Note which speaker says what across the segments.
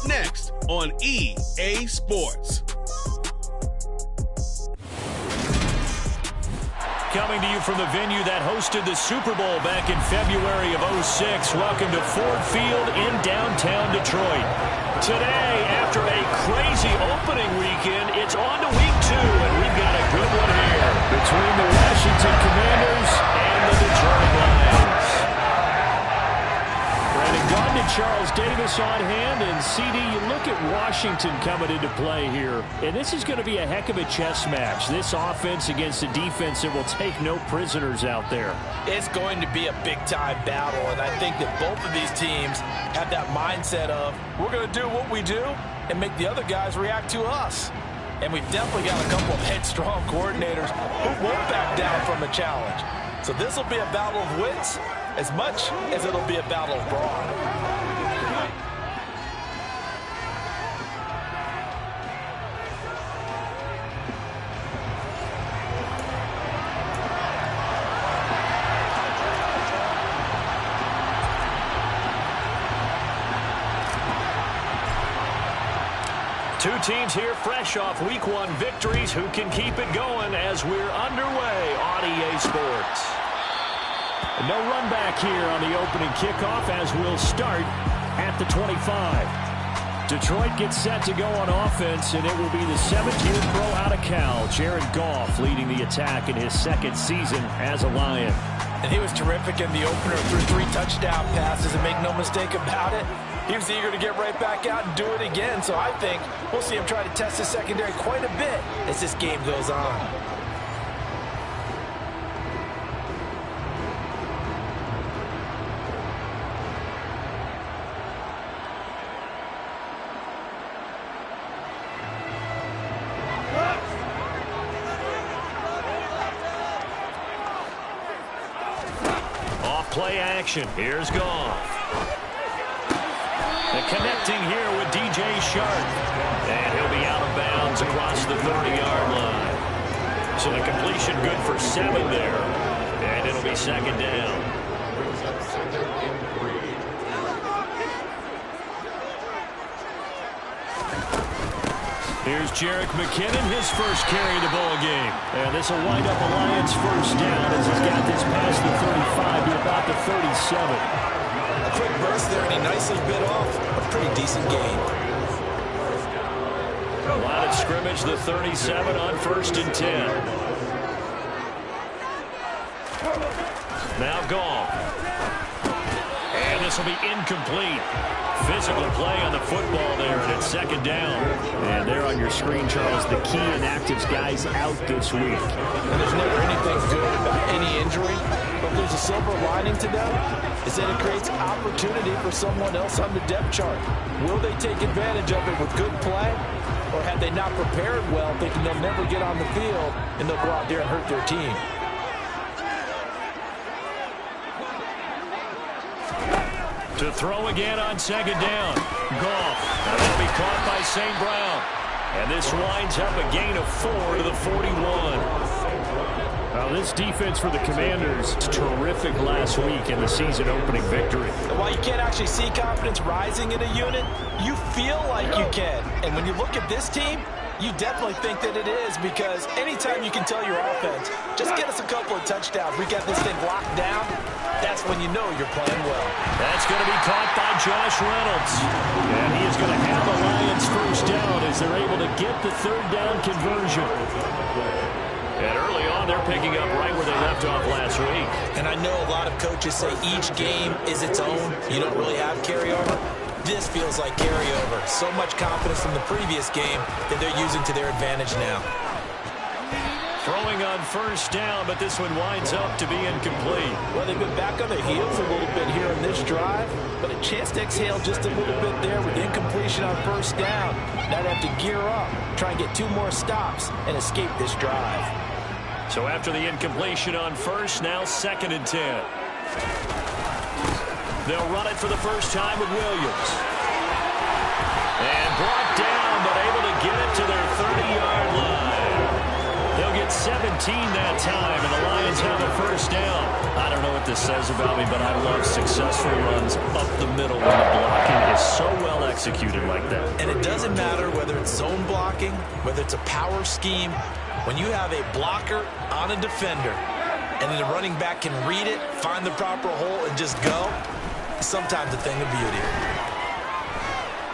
Speaker 1: next on EA Sports.
Speaker 2: Coming to you from the venue that hosted the Super Bowl back in February of '06. Welcome to Ford Field in downtown Detroit. Today, after a crazy opening weekend, it's on to week 2, and we've got a good one here between the Washington Commanders and the Detroit Lions. Brandon Gaudin and Charles Davis on hand, and CD, you look at Washington coming into play here, and this is going to be a heck of a chess match. This offense against a defense that will take no prisoners out there.
Speaker 3: It's going to be a big-time battle, and I think that both of these teams have that mindset of, we're going to do what we do and make the other guys react to us. And we've definitely got a couple of headstrong coordinators who won't back down from a challenge. So this will be a battle of wits as much as it'll be a battle of brawn.
Speaker 2: Two teams here fresh off Week 1 victories who can keep it going as we're underway on EA Sports. No run back here on the opening kickoff as we'll start at the 25. Detroit gets set to go on offense, and it will be the 7th-year pro out of Cal, Jared Goff, leading the attack in his second season as a Lion.
Speaker 3: And he was terrific in the opener, threw 3 touchdown passes, and make no mistake about it, he was eager to get right back out and do it again. So I think we'll see him try to test his secondary quite a bit as this game goes on.
Speaker 2: Off play action. Here's Goff. And connecting here with DJ Shark. And he'll be out of bounds across the 30-yard line. So the completion good for 7 there. And it'll be 2nd down. Here's Jerick McKinnon, his first carry of the ball game. And this will wind up a Lions first down as he's got this past the 35 to about the 37.
Speaker 3: A quick burst there, and he nicely bit off a pretty decent gain.
Speaker 2: Line of scrimmage, the 37 on 1st and 10. Now Goff. And this will be incomplete. Physical play on the football there, and it's 2nd down. And there on your screen, Charles, the key inactives guys out this week.
Speaker 3: And there's never anything good about any injury, but there's a silver lining to that, is that it creates opportunity for someone else on the depth chart. Will they take advantage of it with good play, or have they not prepared well, thinking they'll never get on the field, and they'll go out there and hurt their team?
Speaker 2: To throw again on 2nd down. Goff. That'll be caught by St. Brown. And this winds up a gain of 4 to the 41. Now this defense for the Commanders, terrific last week in the season-opening victory.
Speaker 3: While you can't actually see confidence rising in a unit, you feel like you can. And when you look at this team, you definitely think that it is, because anytime you can tell your offense, just get us a couple of touchdowns, we got this thing locked down, that's when you know you're playing well.
Speaker 2: That's going to be caught by Josh Reynolds. And he is going to have the Lions first down as they're able to get the 3rd down conversion. And early on, they're picking up right where they left off last week.
Speaker 3: And I know a lot of coaches say each game is its own. You don't really have carryover. This feels like carryover. So much confidence from the previous game that they're using to their advantage now.
Speaker 2: Throwing on 1st down, but this one winds up to be incomplete.
Speaker 3: Well, they've been back on their heels a little bit here in this drive, but a chance to exhale just a little bit there with incompletion on 1st down. Now they have to gear up, try and get 2 more stops, and escape this drive.
Speaker 2: So after the incompletion on 1st, now 2nd and 10. They'll run it for the first time with Williams. And brought down, but able to get it to their 30-yard line. They'll get 17 that time, and the Lions have another first down. I don't know what this says about me, but I love successful runs up the middle when the blocking is so well executed like that.
Speaker 3: And it doesn't matter whether it's zone blocking, whether it's a power scheme. When you have a blocker on a defender and then the running back can read it, find the proper hole, and just go, sometimes a thing of beauty.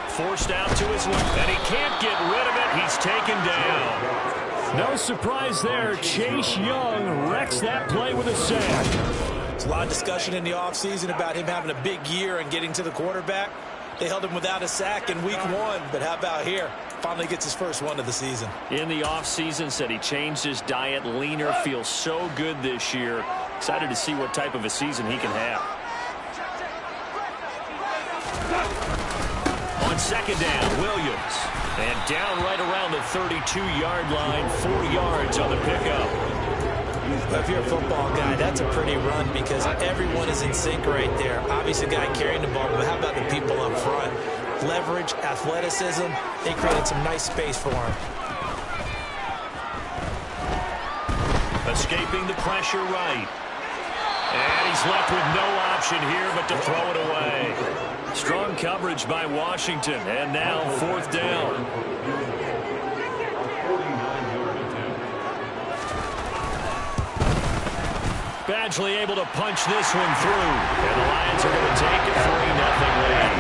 Speaker 2: Forced out to his left, and he can't get rid of it. He's taken down. No surprise there. Chase Young wrecks that play with a sack.
Speaker 3: There's a lot of discussion in the offseason about him having a big year and getting to the quarterback. They held him without a sack in week 1, but how about here? Finally gets his first one of the season.
Speaker 2: In the offseason, said he changed his diet, leaner, feels so good this year. Excited to see what type of a season he can have. On second down, Williams. And down right around the 32-yard line, 4 yards on the pickup.
Speaker 3: If you're a football guy, that's a pretty run because everyone is in sync right there. Obviously, the guy carrying the ball, but how about the people up front? Leverage, athleticism, they created some nice space for him.
Speaker 2: Escaping the pressure right. And he's left with no option here but to throw it away. Strong coverage by Washington, and now 4th down. Badgley able to punch this one through, and the Lions are going to take a 3-0 lead.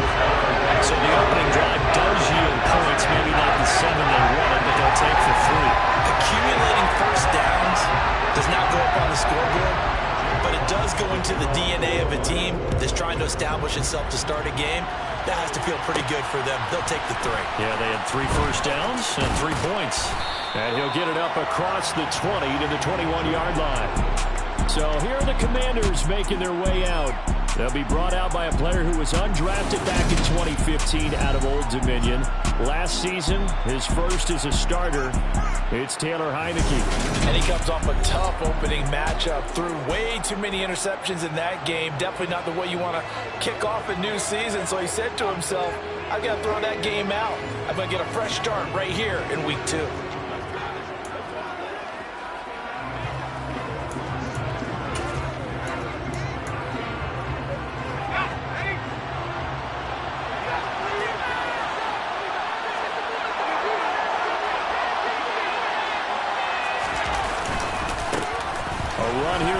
Speaker 2: So the opening drive does yield points, maybe not the 7 they wanted, but they'll take for 3.
Speaker 3: Accumulating first downs does not go up on the scoreboard, but it does go into the DNA of a team that's trying to establish itself to start a game. That has to feel pretty good for them. They'll take the 3.
Speaker 2: Yeah, they had 3 first downs and 3 points. And he'll get it up across the 20 to the 21-yard line. So here are the Commanders making their way out. They'll be brought out by a player who was undrafted back in 2015 out of Old Dominion. Last season, his first as a starter. It's Taylor Heinicke.
Speaker 3: And he comes off a tough opening matchup. Threw way too many interceptions in that game. Definitely not the way you want to kick off a new season. So he said to himself, I've got to throw that game out. I'm going to get a fresh start right here in week 2.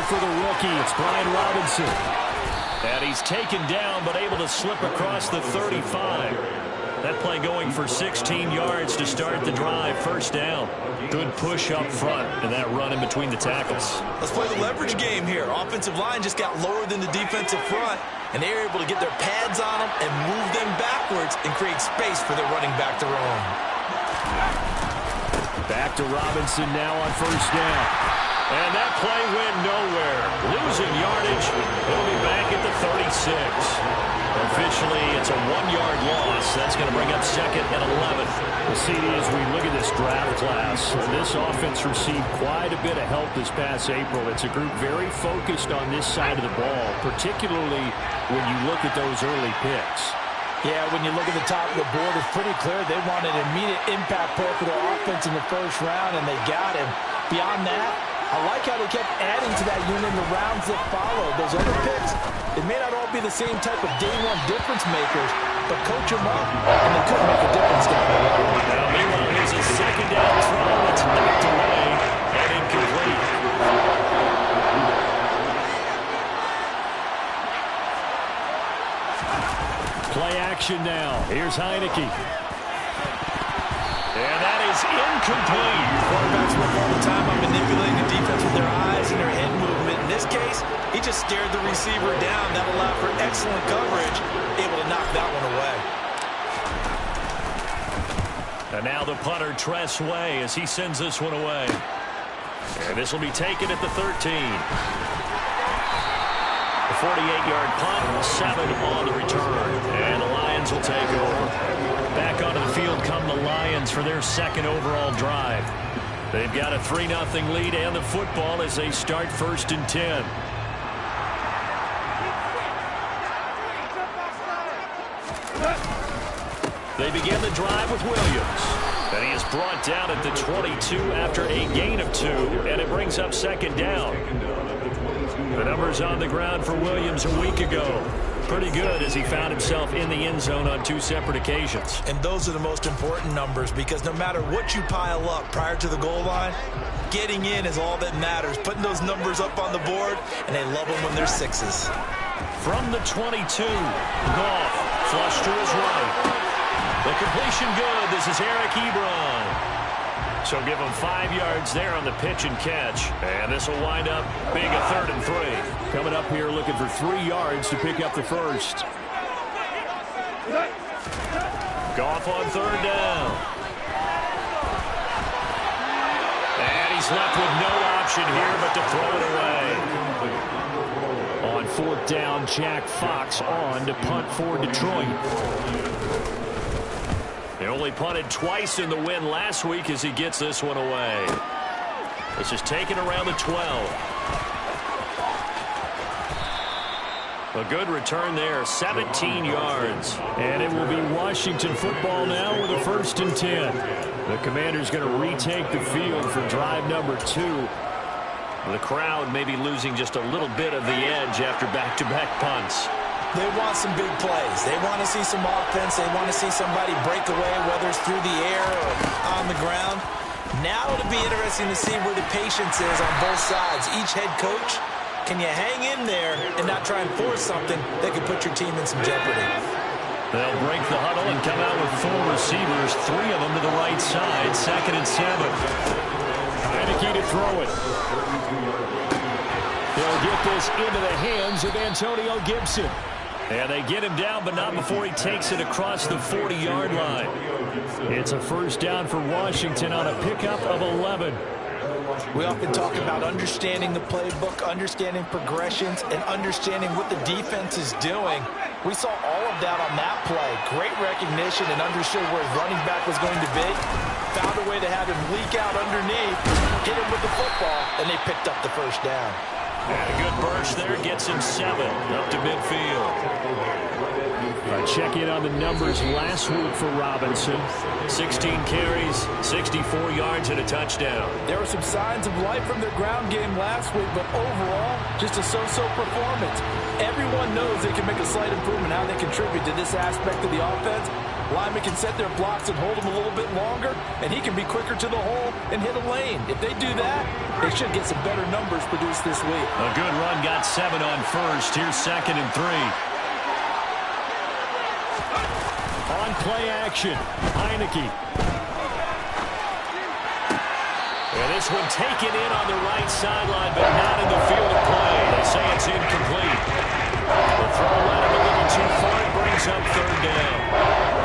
Speaker 2: For the rookie, it's Brian Robinson. And he's taken down, but able to slip across the 35. That play going for 16 yards to start the drive. First down. Good push up front, and that run in between the tackles.
Speaker 3: Let's play the leverage game here. Offensive line just got lower than the defensive front, and they were able to get their pads on them and move them backwards and create space for their running back to roam.
Speaker 2: Back to Robinson now on first down. And that play went nowhere. Losing yardage. He'll be back at the 36. Officially, it's a 1-yard loss. That's going to bring up 2nd and 11. The CD, as we look at this draft class, this offense received quite a bit of help this past April. It's a group very focused on this side of the ball, particularly when you look at those early picks.
Speaker 3: Yeah, when you look at the top of the board, it's pretty clear they wanted an immediate impact player for their offense in the first round, and they got him. Beyond that, I like how they kept adding to that unit in the rounds that followed. Those other picks, it may not all be the same type of day-one difference makers, but coach them up, and they could make a difference down the road.
Speaker 2: Now, meanwhile, here's a second down throw. It's knocked away and incomplete. Play action now. Here's Heinicke. And that is incomplete.
Speaker 3: Quarterbacks work all the time on manipulating the defense with their eyes and their head movement. In this case, he just stared the receiver down. That allowed for excellent coverage, able to knock that one away.
Speaker 2: And now the punter, Tress Way, as he sends this one away. And this will be taken at the 13. The 48-yard punt, 7 on the return. And the Lions will take over. Back onto the field come the Lions for their 2nd overall drive. They've got a 3-0 lead and the football as they start 1st and 10. They begin the drive with Williams. And he is brought down at the 22 after a gain of 2, and it brings up 2nd down. The numbers on the ground for Williams a week ago. Pretty good as he found himself in the end zone on 2 separate occasions.
Speaker 3: And those are the most important numbers because no matter what you pile up prior to the goal line, getting in is all that matters. Putting those numbers up on the board, and they love them when they're 6s.
Speaker 2: From the 22, Goff, flush to his right. The completion good. This is Eric Ebron. So give him 5 yards there on the pitch and catch. And this will wind up being a 3rd and 3.
Speaker 4: Coming up here looking for 3 yards to pick up the first.
Speaker 2: Goff on 3rd down. And he's left with no option here but to throw it away.
Speaker 4: On 4th down, Jack Fox on to punt for Detroit.
Speaker 2: He only punted twice in the win last week as he gets this one away. This is taken around the 12. A good return there, 17 yards.
Speaker 4: And it will be Washington football now with a 1st and 10. The Commanders going to retake the field for drive number 2.
Speaker 2: The crowd may be losing just a little bit of the edge after back-to-back punts.
Speaker 3: They want some big plays. They want to see some offense. They want to see somebody break away, whether it's through the air or on the ground. Now it'll be interesting to see where the patience is on both sides. Each head coach, can you hang in there and not try and force something that could put your team in some jeopardy?
Speaker 2: They'll break the huddle and come out with 4 receivers, 3 of them to the right side, 2nd and 7.
Speaker 4: Heineke to throw it. They'll get this into the hands of Antonio Gibson.
Speaker 2: And they get him down, but not before he takes it across the 40-yard line.
Speaker 4: It's a 1st down for Washington on a pickup of 11.
Speaker 3: We often talk about understanding the playbook, understanding progressions, and understanding what the defense is doing. We saw all of that on that play. Great recognition and understood where his running back was going to be. Found a way to have him leak out underneath, hit him with the football, and they picked up the 1st down.
Speaker 2: And a good burst there gets him 7 up to midfield.
Speaker 4: Check in on the numbers last week for Robinson.
Speaker 2: 16 carries, 64 yards, and a touchdown.
Speaker 3: There were some signs of life from their ground game last week, but overall, just a so-so performance. Everyone knows they can make a slight improvement how they contribute to this aspect of the offense. Linemen can set their blocks and hold them a little bit longer, and he can be quicker to the hole and hit a lane. If they do that, they should get some better numbers produced this week.
Speaker 2: A good run got 7 on 1st. Here's 2nd and 3.
Speaker 4: On play action, Heineke.
Speaker 2: And this one taken in on the right sideline, but not in the field of play. They say it's incomplete. The throw led him a little too far and brings up 3rd down.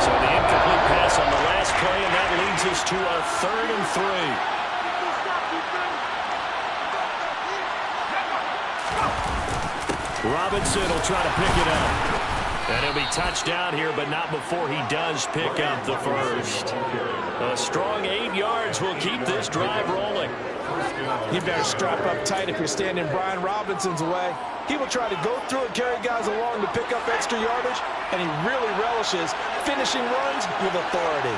Speaker 2: So the incomplete pass on the last play, and that leads us to a 3rd and 3.
Speaker 4: Robinson will try to pick it up.
Speaker 2: And he'll be touched down here, but not before he does pick up the 1st. A strong 8 yards will keep this drive rolling.
Speaker 3: You better strap up tight if you're standing Brian Robinson's way. He will try to go through and carry guys along to pick up extra yardage, and he really relishes finishing runs with authority.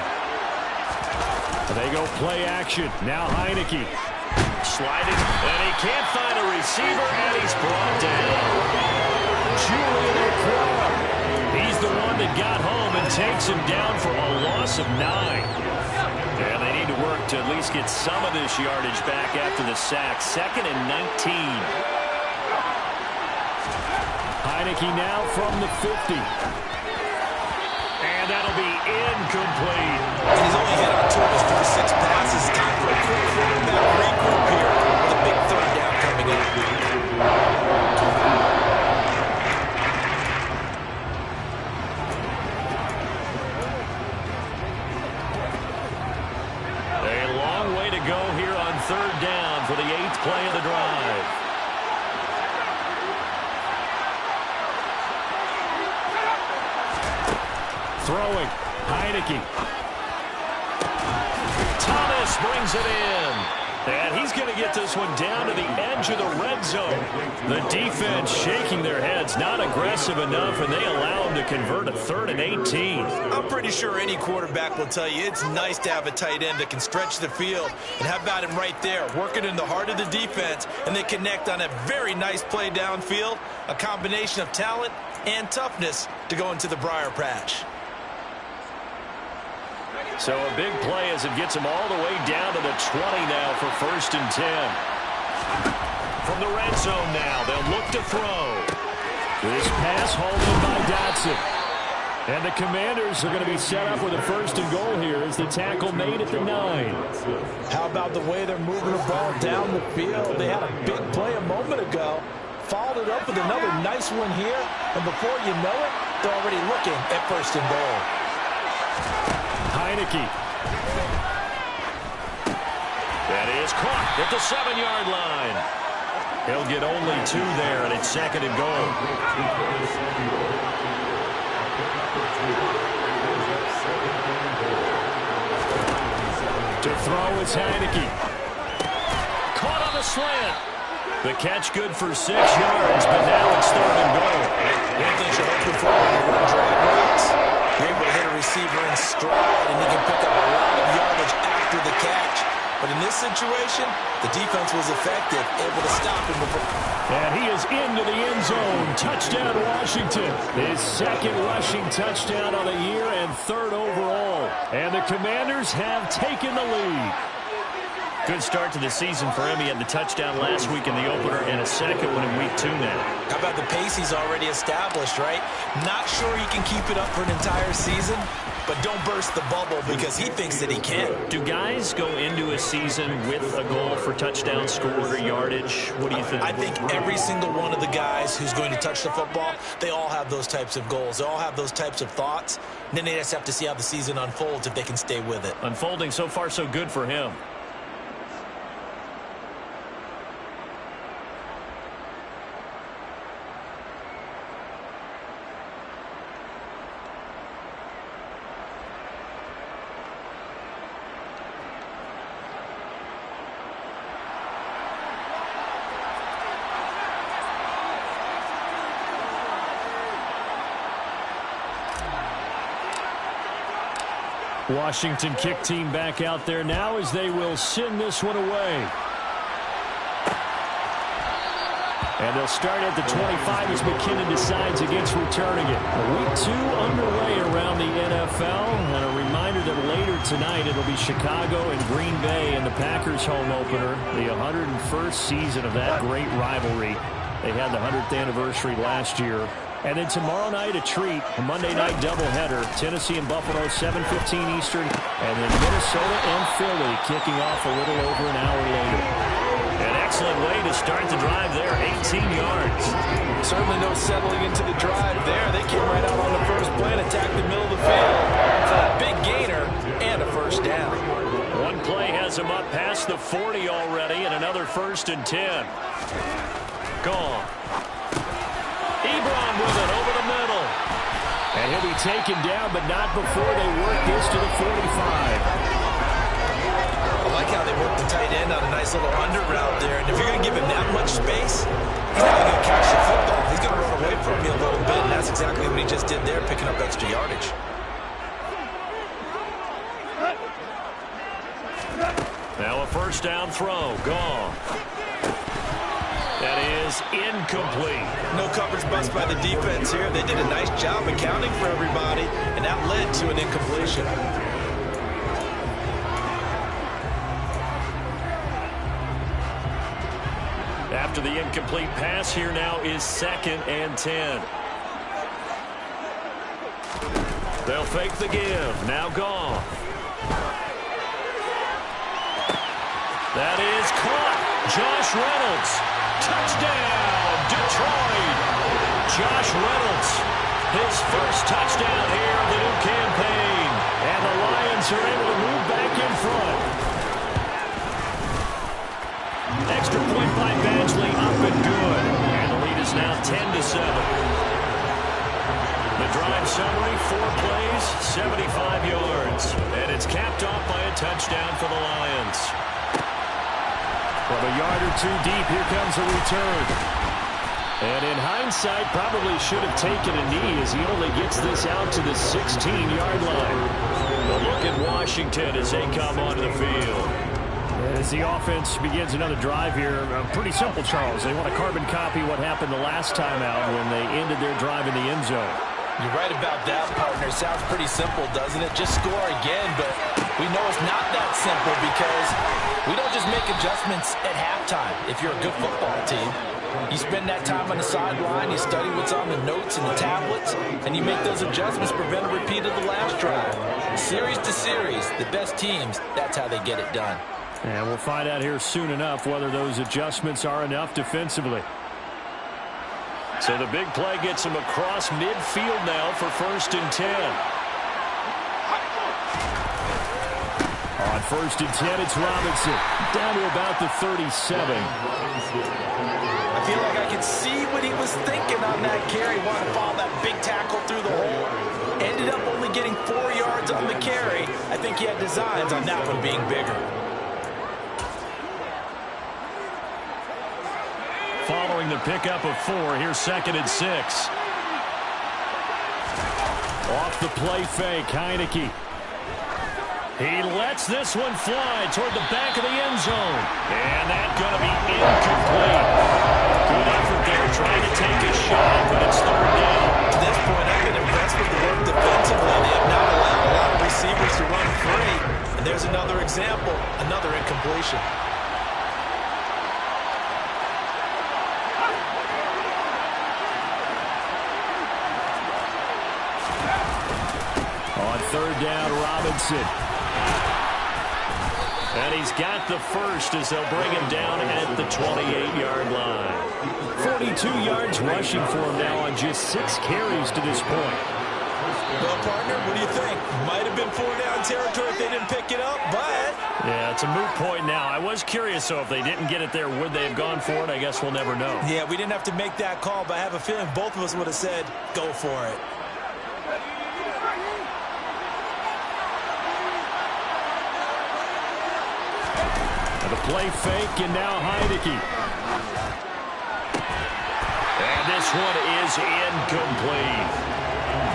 Speaker 4: They go play action. Now Heineke.
Speaker 2: Sliding, and he can't find a receiver, and he's brought down.
Speaker 4: Julian Okwara.
Speaker 2: He's the one that got home and takes him down for a loss of 9. And they need to work to at least get some of this yardage back after the sack. 2nd and 19.
Speaker 4: Heineke now from the 50.
Speaker 2: And that'll be incomplete.
Speaker 3: And he's only hit on 2 of his first 6 passes. Time for a quick quarterback regroup here with a big 3rd down coming up.
Speaker 2: Go here on 3rd down for the 8th play of the drive.
Speaker 4: Throwing, Heineke.
Speaker 2: Thomas brings it in.
Speaker 4: And he's going to get this one down to the edge of the red zone. The defense shaking their heads, not aggressive enough, and they allow him to convert a 3rd and 18.
Speaker 3: I'm pretty sure any quarterback will tell you it's nice to have a tight end that can stretch the field. And how about him right there, working in the heart of the defense, and they connect on a very nice play downfield, a combination of talent and toughness to go into the briar patch.
Speaker 4: So a big play as it gets him all the way down to the 20 now for 1st and 10. From the red zone now, they'll look to throw. This pass hauled in by Dotson. And the Commanders are going to be set up with a 1st and goal here as the tackle made at the 9.
Speaker 3: How about the way they're moving the ball down the field? They had a big play a moment ago. Followed it up with another nice one here. And before you know it, they're already looking at 1st and goal.
Speaker 4: Heineke. That is caught at the 7-yard line. He'll get only 2 there, and it's 2nd and goal. To throw is Heineke. Caught on the slant. The catch good for 6 yards, but now it's 3rd and goal.
Speaker 3: One thing you're hoping for when you run drag routes, you're able to hit a receiver in stride, and he can pick up a lot of yardage after the catch. But in this situation, the defense was effective, able to stop him before.
Speaker 4: And he is into the end zone. Touchdown, Washington. His 2nd rushing touchdown on the year and 3rd overall. And the Commanders have taken the lead. Good start to the season for him. He had the touchdown last week in the opener and a 2nd one in week 2 now.
Speaker 3: How about the pace he's already established, right? Not sure he can keep it up for an entire season, but don't burst the bubble because he thinks that he can.
Speaker 4: Do guys go into a season with a goal for touchdown scored or yardage? What do you think?
Speaker 3: I think every single one of the guys who's going to touch the football, they all have those types of goals. They all have those types of thoughts. And then they just have to see how the season unfolds if they can stay with it.
Speaker 4: Unfolding so far so good for him. Washington kick team back out there now as they will send this one away. And they'll start at the 25 as McKinnon decides against returning it. Week 2 underway around the NFL. And a reminder that later tonight it'll be Chicago and Green Bay in the Packers home opener. The 101st season of that great rivalry. They had the 100th anniversary last year. And then tomorrow night, a treat, a Monday night doubleheader. Tennessee and Buffalo, 7:15 Eastern. And then Minnesota and Philly kicking off a little over an hour later. An excellent way to start the drive there, 18 yards.
Speaker 3: Certainly no settling into the drive there. They came right out on the first play and attacked the middle of the field for a big gainer and a 1st down.
Speaker 4: One play has him up past the 40 already, and another 1st and 10. Gone. Ebron with it over the middle. And he'll be taken down, but not before they work this to the 45.
Speaker 3: I like how they work the tight end on a nice little under route there. And if you're going to give him that much space, he's not going to catch the football. He's going to run away from you a little bit, and that's exactly what he just did there, picking up extra yardage.
Speaker 4: Now a 1st down throw. Gone. That is incomplete.
Speaker 3: No coverage bust by the defense here. They did a nice job accounting for everybody, and that led to an incompletion.
Speaker 4: After the incomplete pass, here now is 2nd and 10. They'll fake the give. Now gone. That is caught. Josh Reynolds. Touchdown, Detroit. Josh Reynolds, his first touchdown here of the new campaign. And the Lions are able to move back in front. Extra point by Badgley, up and good. And the lead is now 10-7. The drive summary, 4 plays, 75 yards. And it's capped off by a touchdown for the Lions. A yard or two deep. Here comes a return. And in hindsight, probably should have taken a knee as he only gets this out to the 16-yard line. But look at Washington as they come onto the field. As the offense begins another drive here, pretty simple, Charles. They want to carbon copy what happened the last time out when they ended their drive in the end zone.
Speaker 3: You're right about that, partner. Sounds pretty simple, doesn't it? Just score again, but we know it's not that simple because we don't just make adjustments at halftime if you're a good football team. You spend that time on the sideline, you study what's on the notes and the tablets, and you make those adjustments, prevent a repeat of the last drive. Series to series, the best teams, that's how they get it done.
Speaker 4: And we'll find out here soon enough whether those adjustments are enough defensively. So the big play gets him across midfield now for 1st and 10. On 1st and 10, it's Robinson. Down to about the 37.
Speaker 3: I feel like I could see what he was thinking on that carry. Wanted to follow that big tackle through the hole. Ended up only getting 4 yards on the carry. I think he had designs on that one being bigger.
Speaker 4: Following the pickup of 4, here's 2nd and 6. Off the play fake, Heineke. He lets this one fly toward the back of the end zone. And that's going to be incomplete. Good effort there trying to take a shot, but it's 3rd down.
Speaker 3: To this point, I've been impressed with the work defensively. They have not allowed a lot of receivers to run free. And there's another example, another incompletion.
Speaker 4: On 3rd down, Robinson. And he's got the first as they'll bring him down at the 28-yard line. 42 yards rushing for him now on just 6 carries to this point.
Speaker 3: Well, partner, what do you think? Might have been 4-down territory if they didn't pick it up, but...
Speaker 4: Yeah, it's a moot point now. I was curious, though, if they didn't get it there, would they have gone for it? I guess we'll never know.
Speaker 3: Yeah, we didn't have to make that call, but I have a feeling both of us would have said, go for it.
Speaker 4: The play fake, and now Heineke. And this one is incomplete.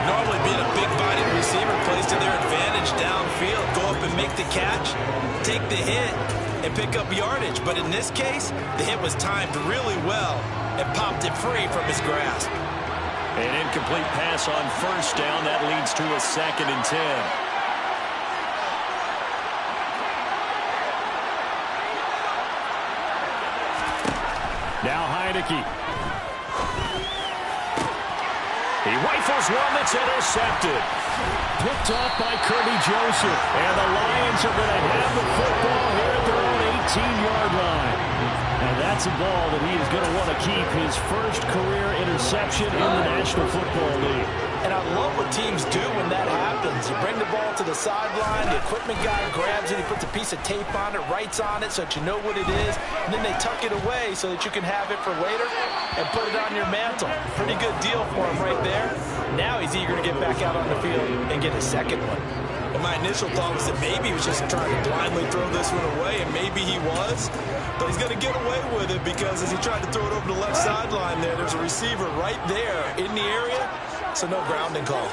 Speaker 3: Normally being a big-bodied receiver plays to their advantage downfield. Go up and make the catch, take the hit, and pick up yardage. But in this case, the hit was timed really well and popped it free from his grasp.
Speaker 4: An incomplete pass on 1st down. That leads to a 2nd and 10. Now Heineke. He rifles one that's intercepted. Picked off by Kirby Joseph. And the Lions are going to have the football here at their own 18-yard line. And that's a ball that he is going to want to keep, his first career interception in the National Football League.
Speaker 3: And I love what teams do when that happens. You bring the ball to the sideline, the equipment guy grabs it, he puts a piece of tape on it, writes on it so that you know what it is, and then they tuck it away so that you can have it for later and put it on your mantle. Pretty good deal for him right there. Now he's eager to get back out on the field and get his second one. And my initial thought was that maybe he was just trying to blindly throw this one away, and maybe he was. But he's going to get away with it because as he tried to throw it over the left sideline there's a receiver right there in the area, so no grounding call.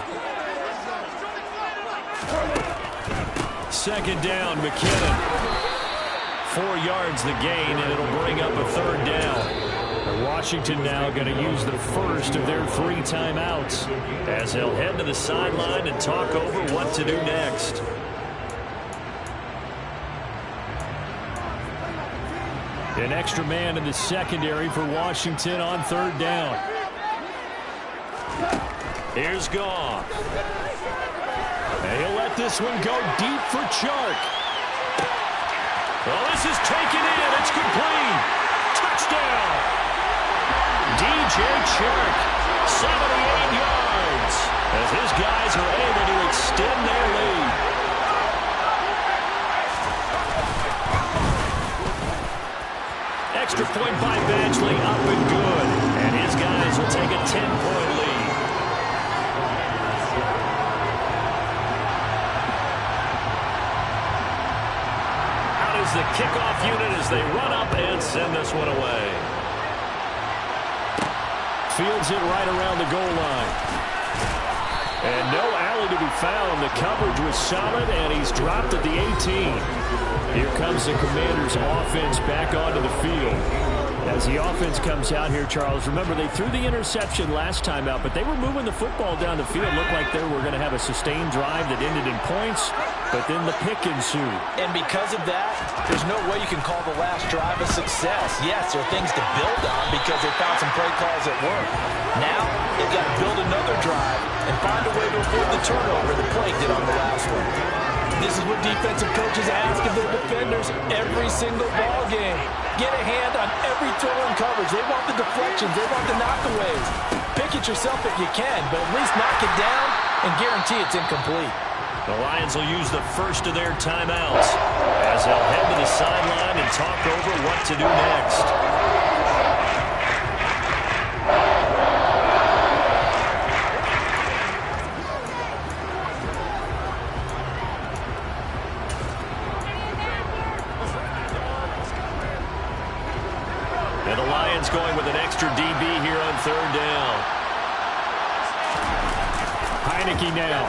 Speaker 4: 2nd down, McKinnon. 4 yards the gain, and it'll bring up a 3rd down. Washington now going to use the first of their 3 timeouts as they'll head to the sideline and talk over what to do next. An extra man in the secondary for Washington on 3rd down. Here's Goff. And he'll let this one go deep for Chark. Well, this is taken in. It's complete. Touchdown. DJ Chark, 78 yards, as his guys are able to extend their lead. Extra point by Badgley, up and good. And his guys will take a 10-point lead. Out is
Speaker 2: the kickoff unit as they run up and send this one away.
Speaker 4: Fields it right around the goal line. And no alley to be found. The coverage was solid, and he's dropped at the 18. Here comes the Commanders' offense back onto the field. As the offense comes out here, Charles, remember they threw the interception last time out, but they were moving the football down the field. Looked like they were going to have a sustained drive that ended in points, but then the pick ensued.
Speaker 3: And because of that, there's no way you can call the last drive a success. Yes, there are things to build on because they found some play calls that work. Now, they've got to build another drive and find a way to avoid the turnover the play did on the last one. This is what defensive coaches ask of their defenders every single ball game. Get a hand on every throw in coverage. They want the deflections. They want the knockaways. Pick it yourself if you can, but at least knock it down and guarantee it's incomplete.
Speaker 2: The Lions will use the first of their timeouts as they'll head to the sideline and talk over what to do next. And the Lions going with an extra DB here on third down.
Speaker 4: Heineke now.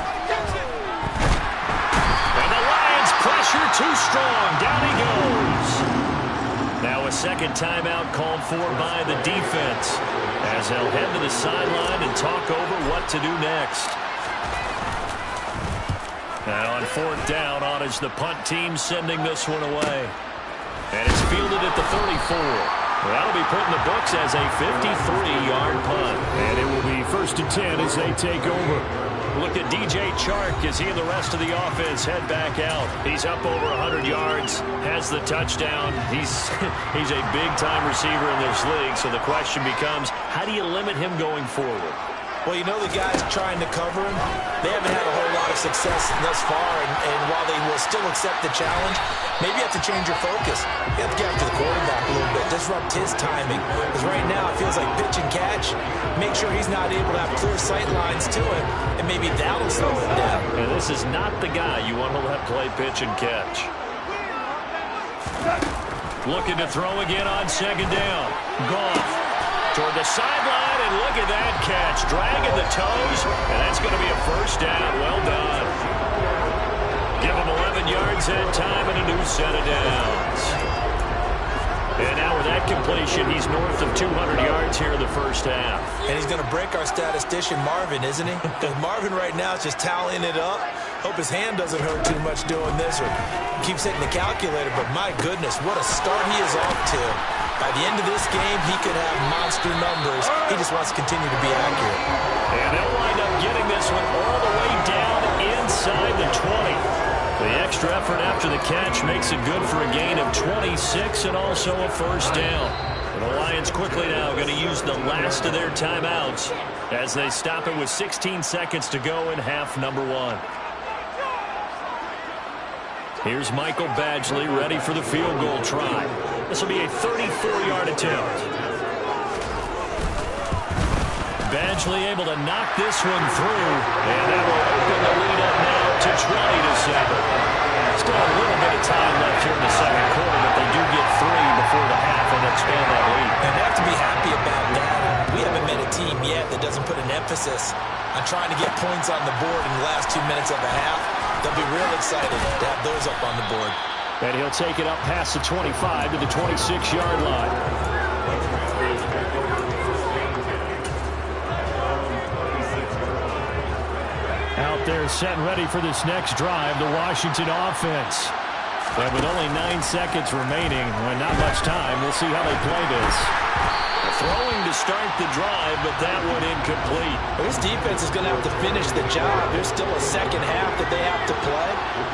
Speaker 2: And the Lions pressure too strong. Down he goes. Now a second timeout called for by the defense as they'll head to the sideline and talk over what to do next. And on fourth down, on is the punt team sending this one away. And it's fielded at the 34. That'll be put in the books as a 53-yard punt.
Speaker 4: And it will be 1st and 10 as they take over.
Speaker 2: Look at DJ Chark as he and the rest of the offense head back out. He's up over 100 yards, has the touchdown. He's a big-time receiver in this league, so the question becomes, how do you limit him going forward?
Speaker 3: Well, you know the guys trying to cover him, they haven't had a whole lot of success thus far, and while they will still accept the challenge, maybe you have to change your focus. You have to get after the quarterback a little bit, disrupt his timing, because right now it feels like pitch and catch. Make sure he's not able to have clear sight lines to him, and maybe that'll slow him down.
Speaker 2: And this is not the guy you want to let play pitch and catch. Looking to throw again on second down. Goff toward the sideline, and look at that catch. Dragging the toes, and that's going to be a first down. Well done. Give him 11 yards that time and a new set of downs. And now with that completion, he's north of 200 yards here in the first half.
Speaker 3: And he's going to break our statistician Marvin, isn't he? Marvin right now is just tallying it up. Hope his hand doesn't hurt too much doing this or keeps hitting the calculator, but my goodness, what a start he is off to. By the end of this game, he could have monster numbers. He just wants to continue to be accurate.
Speaker 2: And they'll wind up getting this one all the way down inside the 20. The extra effort after the catch makes it good for a gain of 26 and also a first down. And the Lions quickly now going to use the last of their timeouts as they stop it with 16 seconds to go in half number one. Here's Michael Badgley ready for the field goal try. This will be a 34-yard attempt. Badgley able to knock this one through, and that will open the lead up now to 20-7. Still a little bit of time left here in the second quarter, but they do get 3 before the half and expand that lead.
Speaker 3: And they have to be happy about that. We haven't met a team yet that doesn't put an emphasis on trying to get points on the board in the last 2 minutes of the half. They'll be real excited to have those up on the board.
Speaker 4: And he'll take it up past the 25 to the 26-yard line. Out there set and ready for this next drive, the Washington offense. And with only 9 seconds remaining, and not much time, we'll see how they play this.
Speaker 2: Throwing to start the drive, but that one incomplete.
Speaker 3: Well, this defense is going to have to finish the job. There's still a second half that they have to play.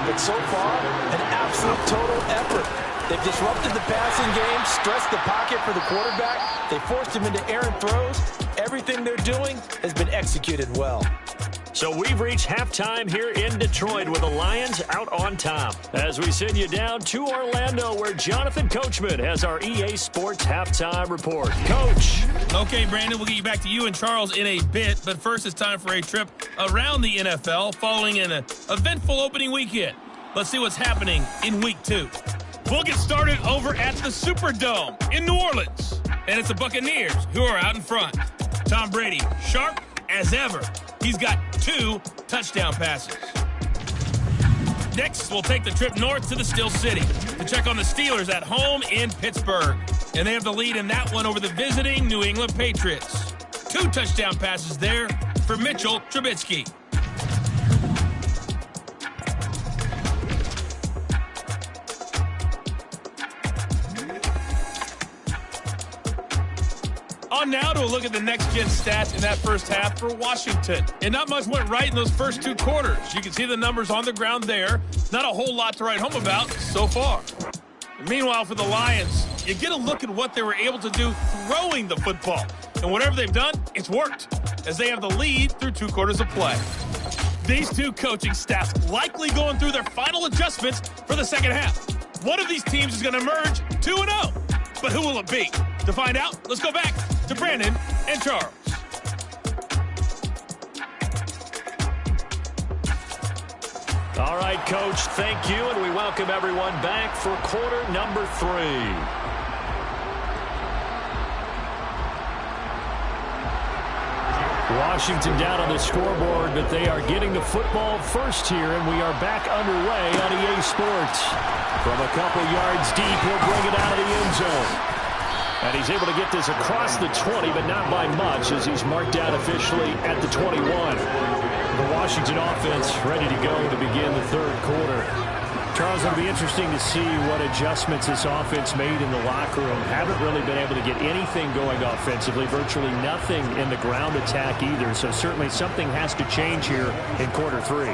Speaker 3: But so far, an absolute total effort. They've disrupted the passing game, stressed the pocket for the quarterback. They forced him into errant throws. Everything they're doing has been executed well.
Speaker 2: So we've reached halftime here in Detroit with the Lions out on top. As we send you down to Orlando where Jonathan Coachman has our EA Sports halftime report. Coach.
Speaker 5: Okay, Brandon, we'll get you back to you and Charles in a bit. But first, it's time for a trip around the NFL following an eventful opening weekend. Let's see what's happening in Week 2. We'll get started over at the Superdome in New Orleans. And it's the Buccaneers who are out in front. Tom Brady, sharp as ever. He's got 2 touchdown passes. Next, we'll take the trip north to the Steel City to check on the Steelers at home in Pittsburgh. And they have the lead in that one over the visiting New England Patriots. 2 touchdown passes there for Mitchell Trubisky. On now to a look at the next-gen stats in that first half for Washington. And not much went right in those first 2 quarters. You can see the numbers on the ground there. Not a whole lot to write home about so far. And meanwhile, for the Lions, you get a look at what they were able to do throwing the football. And whatever they've done, it's worked, as they have the lead through 2 quarters of play. These 2 coaching staffs likely going through their final adjustments for the second half. One of these teams is going to emerge 2-0. But who will it be? To find out, let's go back to Brandon and Charles.
Speaker 2: All right, Coach, thank you, and we welcome everyone back for quarter number 3.
Speaker 4: Washington down on the scoreboard, but they are getting the football first here, and we are back underway on EA Sports. From a couple yards deep, he'll bring it out of the end zone. And he's able to get this across the 20, but not by much, as he's marked out officially at the 21. The Washington offense ready to go to begin the third quarter. Charles, it'll be interesting to see what adjustments this offense made in the locker room. Haven't really been able to get anything going offensively, virtually nothing in the ground attack either. So certainly something has to change here in quarter 3.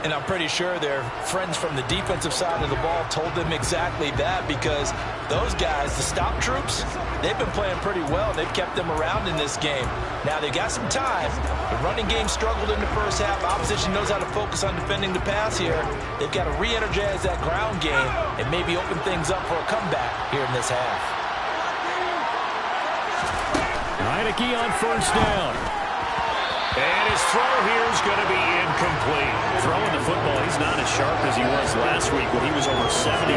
Speaker 3: And I'm pretty sure their friends from the defensive side of the ball told them exactly that, because those guys, the stop troops, they've been playing pretty well. They've kept them around in this game. Now, they got some time. The running game struggled in the first half. Opposition knows how to focus on defending the pass here. They've got to re-energize that ground game and maybe open things up for a comeback here in this half.
Speaker 4: Heineke on first down.
Speaker 2: And his throw here is going to be incomplete.
Speaker 4: Throwing the football, he's not as sharp as he was last week when he was over 70%.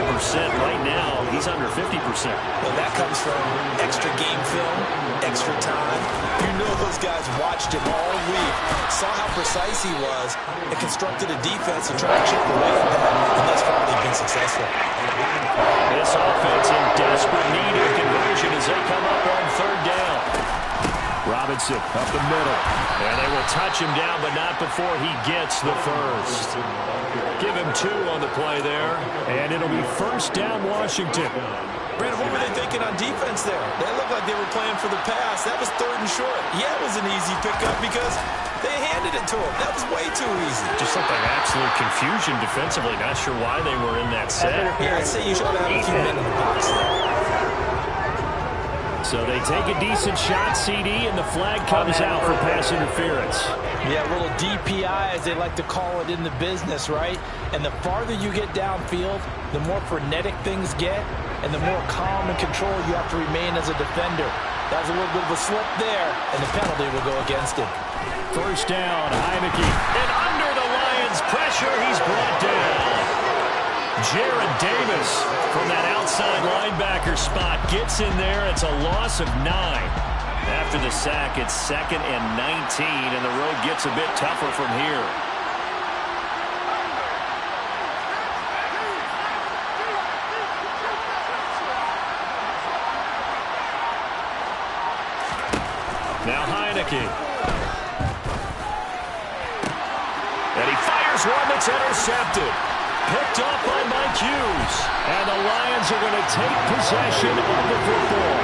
Speaker 4: Right now, he's under 50%.
Speaker 3: Well, that comes from extra game film, extra time. You know those guys watched him all week, saw how precise he was, and constructed a defense to try to chip away at that, and thus far they've been successful.
Speaker 4: This offense in desperate need of conversion as they come up on third down. Robinson up the middle. And they will touch him down, but not before he gets the first. Give him 2 on the play there. And it'll be first down Washington.
Speaker 3: Brandon, what were they thinking on defense there? They looked like they were playing for the pass. That was 3rd and short. Yeah, it was an easy pickup because they handed it to him. That was way too easy.
Speaker 4: Just looked like absolute confusion defensively. Not sure why they were in that set.
Speaker 3: Yeah, I'd say you should have a few men in the box there.
Speaker 4: So they take a decent shot, CD, and the flag comes out for pass interference.
Speaker 3: Yeah, a little DPI, as they like to call it in the business, right? And the farther you get downfield, the more frenetic things get, and the more calm and control you have to remain as a defender. That was a little bit of a slip there, and the penalty will go against him.
Speaker 4: First down, Heineke. And under the Lions' pressure, he's brought down. Jared Davis from that outside linebacker spot gets in there. It's a loss of 9. After the sack, it's 2nd and 19, and the road gets a bit tougher from here. Now Heineke. And he fires one that's intercepted. Picked off by Mike Hughes. And the Lions are going to take possession of the football.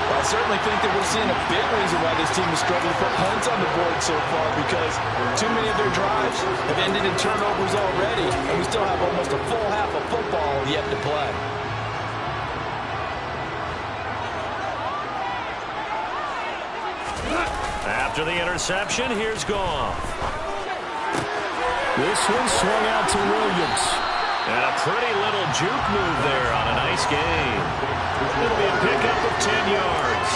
Speaker 3: Well, I certainly think that we're seeing a big reason why this team is struggling to put points on the board so far, because too many of their drives have ended in turnovers already, and we still have almost a full half of football yet to play.
Speaker 4: After the interception, here's Goff. This one swung out to Williams. And a pretty little juke move there on a nice game. It'll be a pickup of 10 yards.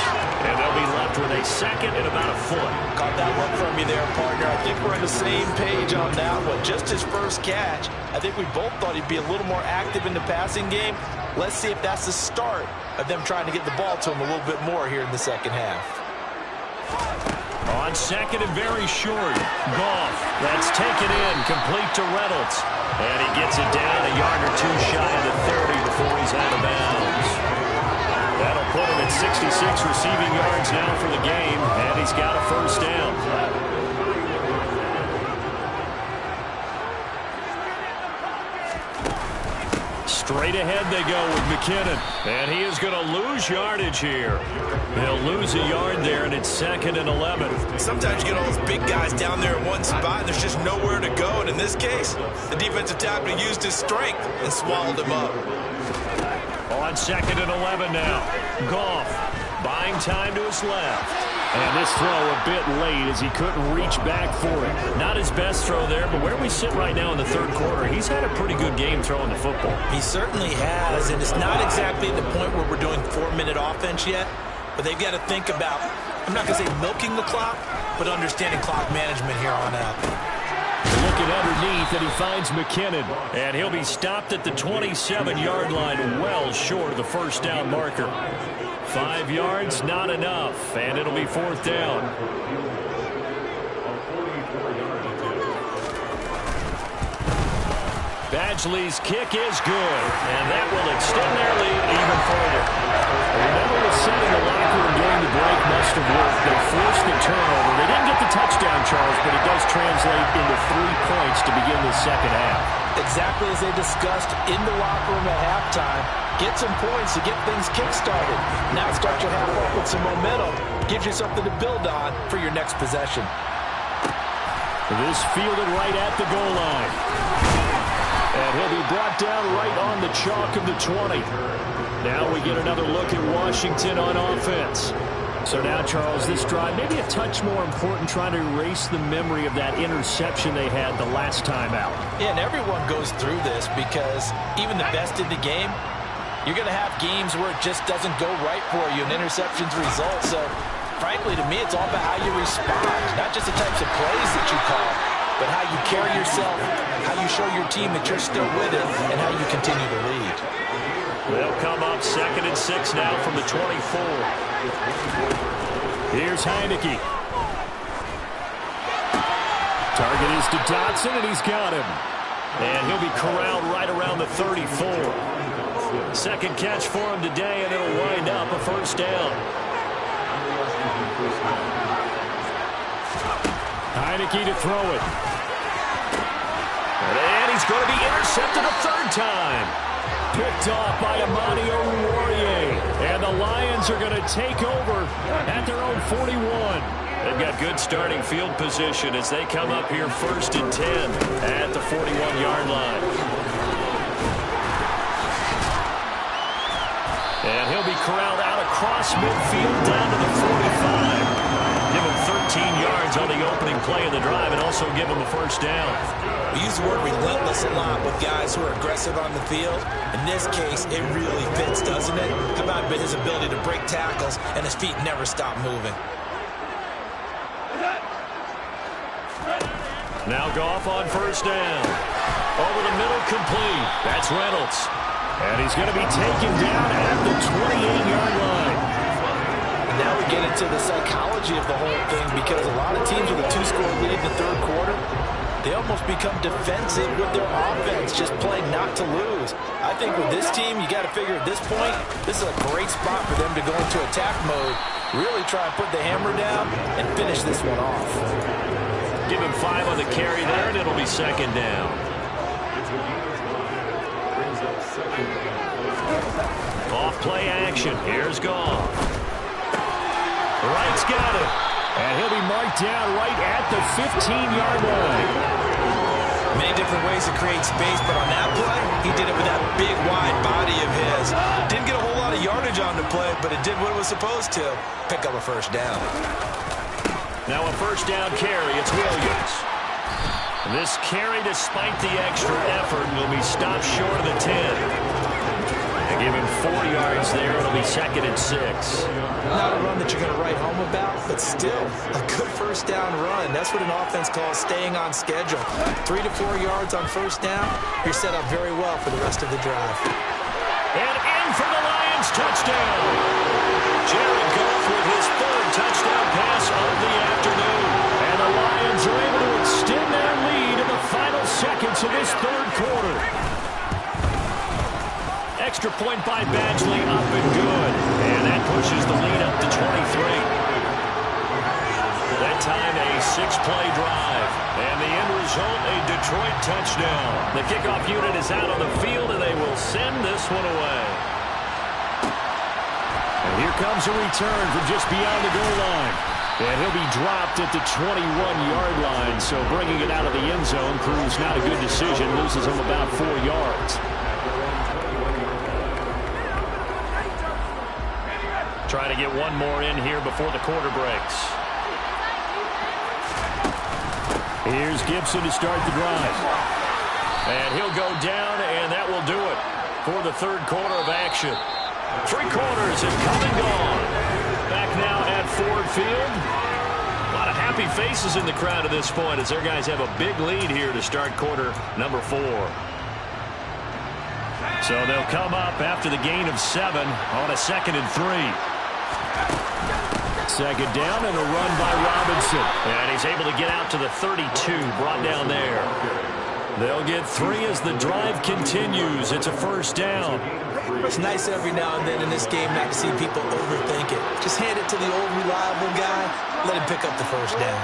Speaker 2: And they'll be left with a second and about a foot.
Speaker 3: Caught that look from you there, partner. I think we're on the same page on that one. Just his first catch. I think we both thought he'd be a little more active in the passing game. Let's see if that's the start of them trying to get the ball to him a little bit more here in the second half.
Speaker 2: On second and very short. Goff. That's taken in. Complete to Reynolds. And he gets it down a yard or two shy of the 30 before he's out of bounds. That'll put him at 66 receiving yards now for the game. And he's got a first down. Straight ahead they go with McKinnon. And he is going to lose yardage here. He'll lose a yard there, and it's second and 11.
Speaker 3: Sometimes you get all those big guys down there in one spot, and there's just nowhere to go. And in this case, the defensive tackle used his strength and swallowed him up.
Speaker 2: On second and 11 now. Goff buying time to his left. And this throw a bit late as he couldn't reach back for it. Not his best throw there, but where we sit right now in the third quarter, he's had a pretty good game throwing the football.
Speaker 3: He certainly has, and it's not exactly the point where we're doing 4-minute offense yet, but they've got to think about, I'm not going to say milking the clock, but understanding clock management here on out.
Speaker 2: Looking underneath, and he finds McKinnon. And he'll be stopped at the 27-yard line, well short of the first down marker. 5 yards, not enough, and it'll be fourth down. Badgley's kick is good, and that will extend their lead even further. Whatever was said in the locker room during the break must have worked. They forced the turnover. They didn't get the touchdown, Charles, but it does translate into 3 points to begin the second half.
Speaker 3: Exactly as they discussed in the locker room at halftime. Get some points to get things kick-started. Now start your half off with some momentum. Gives you something to build on for your next possession.
Speaker 2: This fielded right at the goal line. And he'll be brought down right on the chalk of the 20. Now we get another look at Washington on offense. So now, Charles, this drive maybe a touch more important, trying to erase the memory of that interception they had the last time out.
Speaker 3: Yeah, and everyone goes through this because even the best in the game, you're going to have games where it just doesn't go right for you and interceptions result. So, frankly, to me, it's all about how you respond, not just the types of plays that you call, but how you carry yourself, how you show your team that you're still with it, and how you continue to lead.
Speaker 2: They'll come up second and 6 now from the 24. Here's Heineke. Target is to Dotson, and he's got him. And he'll be corralled right around the 34. Second catch for him today, and it'll wind up a first down. Heineke to throw it. And he's going to be intercepted a third time. Picked off by Amani Oruwariye. And the Lions are going to take over at their own 41. They've got good starting field position as they come up here first and 10 at the 41-yard line. And he'll be corralled out across midfield down to the 45. Give him 13 yards on the opening play of the drive and also give him a first down.
Speaker 3: We use the word relentless a lot with guys who are aggressive on the field. In this case, it really fits, doesn't it? How about his ability to break tackles and his feet never stop moving?
Speaker 2: Now Goff on first down. Over the middle, complete. That's Reynolds. And he's going to be taken down at the 28-yard line.
Speaker 3: And now we get into the psychology of the whole thing because a lot of teams with a 2-score lead in the third quarter, they almost become defensive with their offense, just playing not to lose. I think with this team, you got to figure at this point, this is a great spot for them to go into attack mode, really try and put the hammer down and finish this one off.
Speaker 2: Give him 5 on the carry there, and it'll be second down. Off play action. Here's Goff. Wright's got it. And he'll be marked down right at the 15-yard line.
Speaker 3: Many different ways to create space, but on that play, he did it with that big, wide body of his. Didn't get a whole lot of yardage on the play, but it did what it was supposed to. Pick up a first down.
Speaker 2: Now a first down carry. It's Williams. This carry, despite the extra effort, will be stopped short of the 10.
Speaker 4: They give him 4 yards there. It'll be 2nd and 6.
Speaker 3: Not a run that you're going to write home about, but still a good first down run. That's what an offense calls staying on schedule. 3 to 4 yards on first down. You're set up very well for the rest of the drive.
Speaker 4: And in for the Lions, touchdown. Jared Goff with his 3rd touchdown pass of the afternoon. And the Lions are able to extend their lead in the final seconds of this 3rd quarter. Extra point by Badgley, up and good. And that pushes the lead up to 23. That time a 6-play drive. And the end result, a Detroit touchdown. The kickoff unit is out on the field, and they will send this one away. And here comes a return from just beyond the goal line. And he'll be dropped at the 21-yard line. So bringing it out of the end zone proves not a good decision. Loses him about 4 yards. Trying to get one more in here before the quarter breaks. Here's Gibson to start the drive. And he'll go down, and that will do it for the 3rd quarter of action. 3 quarters have come and gone. Back now at Ford Field. A lot of happy faces in the crowd at this point as their guys have a big lead here to start quarter number 4. So they'll come up after the gain of 7 on a 2nd and 3. 2nd down and a run by Robinson. And he's able to get out to the 32, brought down there. They'll get 3 as the drive continues. It's a 1st down.
Speaker 3: It's nice every now and then in this game not to see people overthink it. Just hand it to the old reliable guy. Let him pick up the 1st down.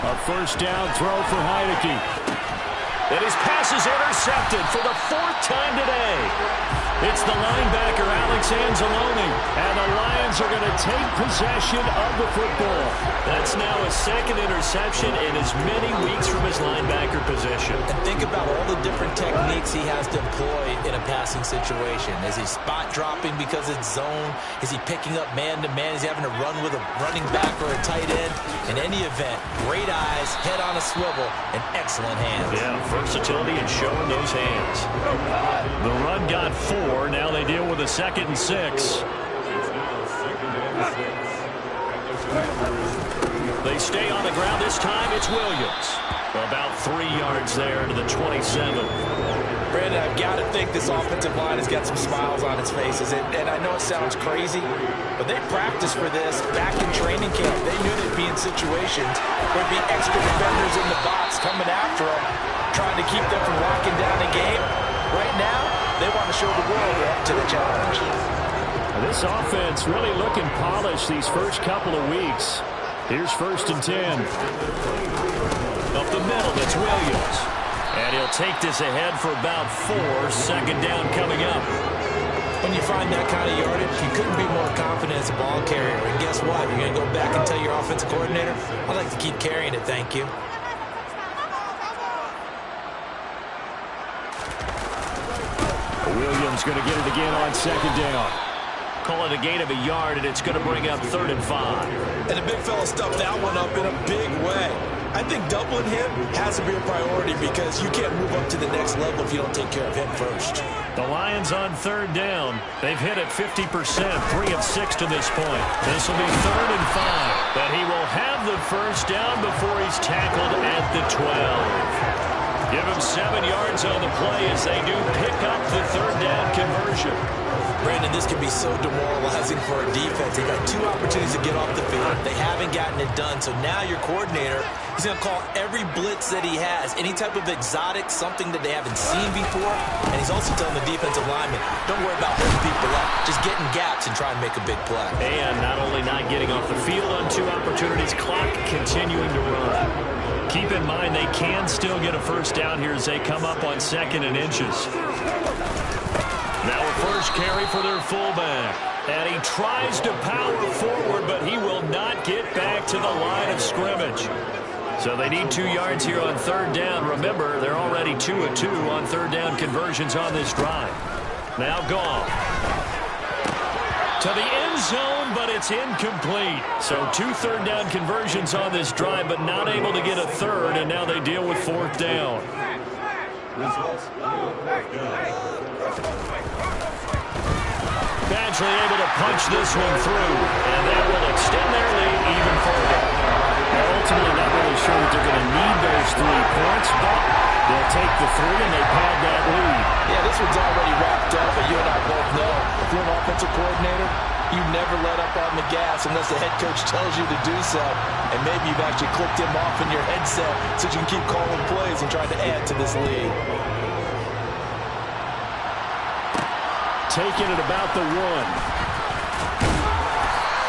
Speaker 4: A 1st down throw for Heineke. And his pass is intercepted for the 4th time today. It's the linebacker, Alex Anzalone. And the Lions are going to take possession of the football. That's now a 2nd interception in as many weeks from his linebacker position.
Speaker 3: And think about all the different techniques he has to employ in a passing situation. Is he spot dropping because it's zone? Is he picking up man-to-man? Is he having to run with a running back or a tight end? In any event, great eyes, head on a swivel, and excellent hands.
Speaker 4: Yeah, versatility and showing those hands. The run got 4. Now they deal with a 2nd and 6. They stay on the ground. This time it's Williams. About 3 yards there to the 27.
Speaker 3: Brandon, I've got to think this offensive line has got some smiles on its faces. And I know it sounds crazy, but they practiced for this back in training camp. They knew they'd be in situations where there'd be extra defenders in the box coming after them, trying to keep them from locking down the game. Right now, they want to show the world they're up to the challenge.
Speaker 4: This offense really looking polished these first couple of weeks. Here's 1st and 10. Up the middle, that's Williams. And he'll take this ahead for about 4. 2nd down coming up.
Speaker 3: When you find that kind of yardage, you couldn't be more confident as a ball carrier. And guess what? You're going to go back and tell your offensive coordinator, I'd like to keep carrying it, thank you.
Speaker 4: Williams going to get it again on 2nd down. Call it a gain of a yard, and it's going to bring up 3rd and 5.
Speaker 3: And the big fella stuffed that one up in a big way. I think doubling him has to be a priority because you can't move up to the next level if you don't take care of him first.
Speaker 4: The Lions on 3rd down. They've hit it 50%, 3 of 6 to this point. This will be 3rd and 5. But he will have the 1st down before he's tackled at the 12. Give him 7 yards on the play as they do pick up the 3rd down conversion.
Speaker 3: Brandon, this can be so demoralizing for a defense. They got 2 opportunities to get off the field. They haven't gotten it done. So now your coordinator, he's going to call every blitz that he has, any type of exotic, something that they haven't seen before. And he's also telling the defensive lineman, don't worry about holding people up. Just get in gaps and try and make a big play.
Speaker 4: And not only not getting off the field on 2 opportunities, clock continuing to run. Keep in mind they can still get a 1st down here as they come up on 2nd and inches. Now a 1st carry for their fullback. And he tries to power forward, but he will not get back to the line of scrimmage. So they need 2 yards here on 3rd down. Remember, they're already 2 of 2 on 3rd down conversions on this drive. Now Goff. To the end zone, but it's incomplete. So 2 3rd down conversions on this drive, but not able to get a 3rd, and now they deal with 4th down.
Speaker 2: eventually able to punch this one through, and that will extend their lead even further.
Speaker 4: Ultimately, not really sure that they're going to need those 3 points, but they'll take the 3 and they pad that lead.
Speaker 3: Yeah, this one's already wrapped up, but you and I both know if you're an offensive coordinator, you never let up on the gas unless the head coach tells you to do so. And maybe you've actually clicked him off in your headset so you can keep calling plays and trying to add to this lead.
Speaker 4: Taking it about the 1.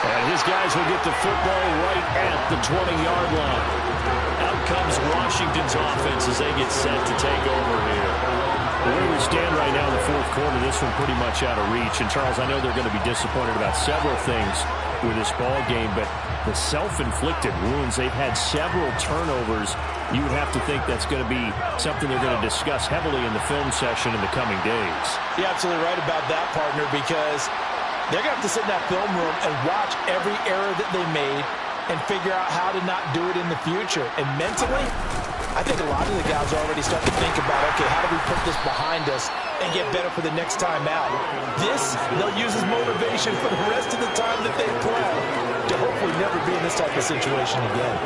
Speaker 4: And his guys will get the football right at the 20-yard line.
Speaker 2: Out comes Washington's offense as they get set to take over here.
Speaker 4: The way we stand right now in the fourth quarter, this one pretty much out of reach. And, Charles, I know they're going to be disappointed about several things with this ball game, but the self-inflicted wounds, they've had several turnovers. You would have to think that's going to be something they're going to discuss heavily in the film session in the coming days.
Speaker 3: You're absolutely right about that, partner, because they're going to have to sit in that film room and watch every error that they made and figure out how to not do it in the future. And mentally, I think a lot of the guys are already starting to think about, okay, how do we put this behind us and get better for the next time out? This, they'll use as motivation for the rest of the time that they play to hopefully never be in this type of situation again.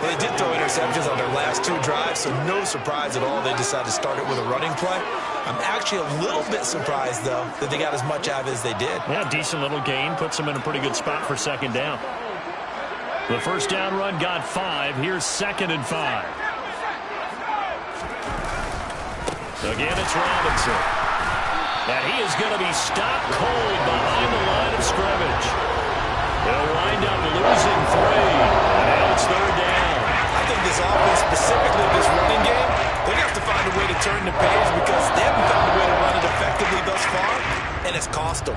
Speaker 6: They did throw interceptions on their last 2 drives, so no surprise at all they decided to start it with a running play. I'm actually a little bit surprised, though, that they got as much out of it as they did.
Speaker 2: Yeah, decent little gain. Puts them in a pretty good spot for second down. The first down run got 5. Here's 2nd and 5. Again, it's Robinson. And he is going to be stopped cold behind the line of scrimmage. They'll wind up losing 3. And now it's 3rd down.
Speaker 6: I think this offense, specifically this running game, they're going to have to find a way to turn the page because they haven't found a way to run it effectively thus far, and it's cost them.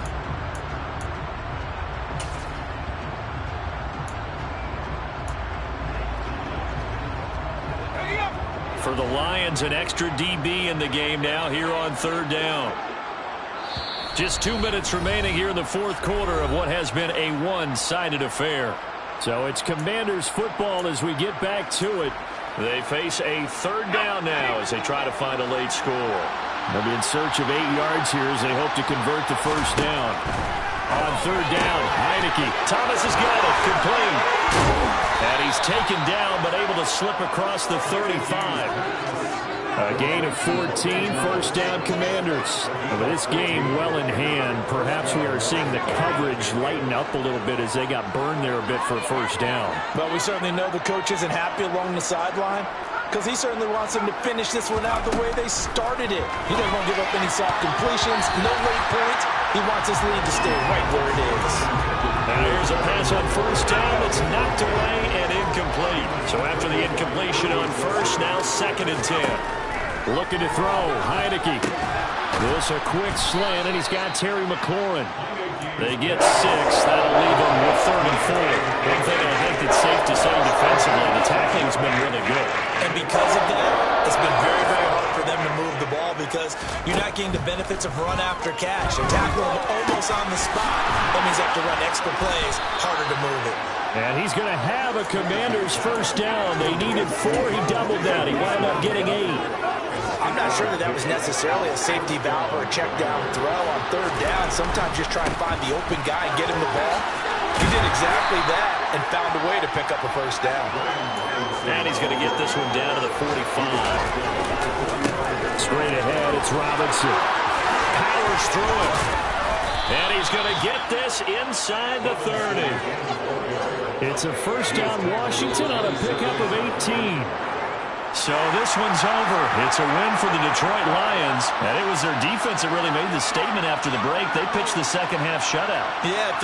Speaker 2: For the Lions, an extra DB in the game now here on 3rd down. Just 2 minutes remaining here in the fourth quarter of what has been a one-sided affair. So it's Commanders football as we get back to it. They face a 3rd down now as they try to find a late score.
Speaker 4: They'll be in search of 8 yards here as they hope to convert the first down. On 3rd down, Heineke.
Speaker 2: Thomas has got it. Complete. And he's taken down but able to slip across the 35.
Speaker 4: A gain of 14, first down Commanders. With this game well in hand, perhaps we are seeing the coverage lighten up a little bit as they got burned there a bit for a first down.
Speaker 3: But we certainly know the coach isn't happy along the sideline because he certainly wants them to finish this one out the way they started it. He doesn't want to give up any soft completions, no late points. He wants his lead to stay right where it is.
Speaker 2: And here's a pass on first down. It's knocked away and incomplete. So after the incompletion on first, now 2nd and 10.
Speaker 4: Looking to throw, Heineke. This a quick slant, and he's got Terry McLaurin.
Speaker 2: They get 6. That'll leave them with 3rd and 4. One thing I think that's safe to say defensively, the tackling's been really good.
Speaker 6: And because of that, it's been very, very hard for them to move the ball because you're not getting the benefits of run after catch. They're tackling them almost on the spot. That means they have to run extra plays, harder to move it.
Speaker 4: And he's going to have a Commanders first down. They needed 4. He doubled that. He wound up getting 8.
Speaker 3: I'm not sure that was necessarily a safety valve or a check down throw on 3rd down. Sometimes just try and find the open guy and get him the ball. He did exactly that and found a way to pick up a first down.
Speaker 2: And he's going to get this one down to the 45.
Speaker 4: Straight ahead, it's Robinson.
Speaker 2: Powers through it. And he's going to get this inside the 30.
Speaker 4: It's a first down Washington on a pickup of 18.
Speaker 2: So this one's over. It's a win for the Detroit Lions. And it was their defense that really made the statement after the break. They pitched the second half shutout.
Speaker 6: Yeah,